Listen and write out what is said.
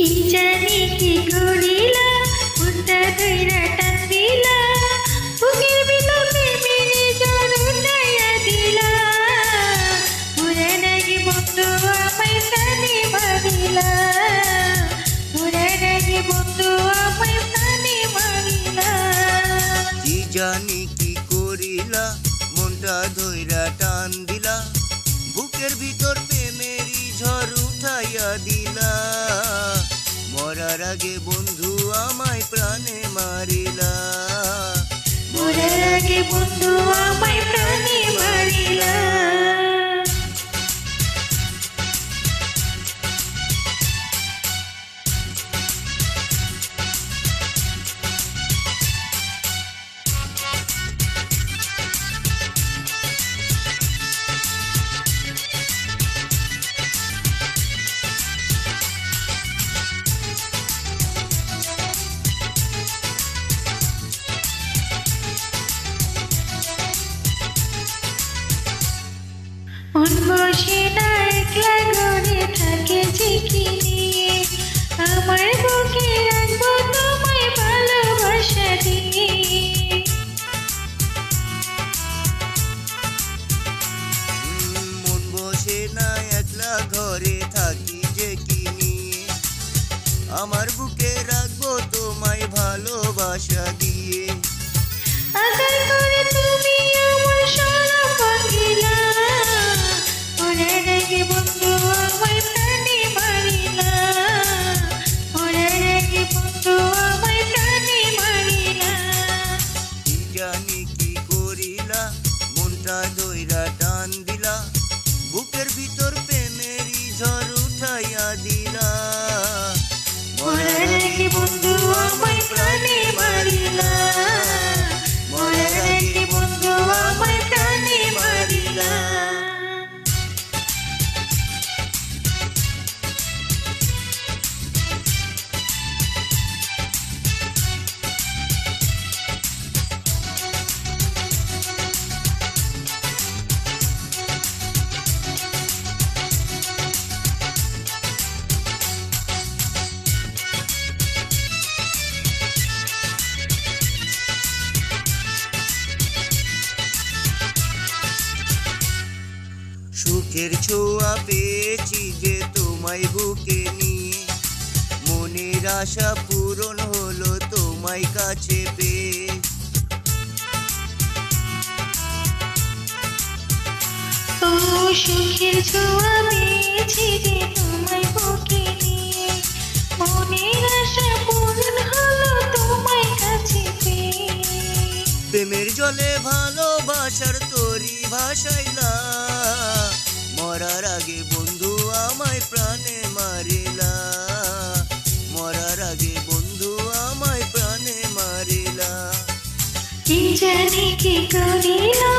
কি জানি কি করিলা উল্টা ধইরা টান দিলা বুকের ভিতর প্রেমের জ্বর উঠাইয়া দিলা পুরা নাকি বন্ধু আমায় প্রাণে মারিলা পুরা নাকি বন্ধু আমায় প্রাণে মারিলা কি জানি কি করিলা মনটা ধইরা টান দিলা বুকের ভিতর প্রেমেরই ঝড় উঠাইয়া দিলা মরার আগে বন্ধু আমায় প্রাণে মারিলা মরার আগে বন্ধু আমায় প্রাণে মারিলা মন বসে না একলা ঘরে থাকে চিঠি নিয়ে আমার বুকে রাখবো তোমায় ভালোবাসা দিয়ে মন বসে না একলা ঘরে থাকি যে কি নিয়ে আমার বুকে রাখবো তোমায় ভালোবাসা দিয়ে আদর করে তুমি আমার সারা পাখিলা মরার আগে বন্ধু আমায় প্রাণে মারিলা মরার আগে বন্ধু আমায় প্রাণে মারিলা কি জানি কি করিলা মনটা ধইরা টান দিলা বুকের ভিতর প্রেমেরই ঝড় উঠাইয়া দিলা মরার আগে বন্ধু আমায় প্রাণে মারিলা মরার আগে বন্ধু আমায় প্রাণে মারিলা সুখের ছোঁয়া পেয়েছি যে তোমায় বুকে নিয়ে মনের আশা পূরণ হলো তোমায় কাছে পেয়ে ও সুখের ছোঁয়া পেয়েছি যে তোমায় বুকে নিয়ে মনের আশা পূরণ হলো তোমায় কাছে পেয়ে প্রেমের জলে ভালোবাসার তরি ভাসাইলা মরার আগে বন্ধু আমায় প্রাণে মারিলা মরার আগে বন্ধু আমায় প্রাণে মারিলা কি জানি কি করিলা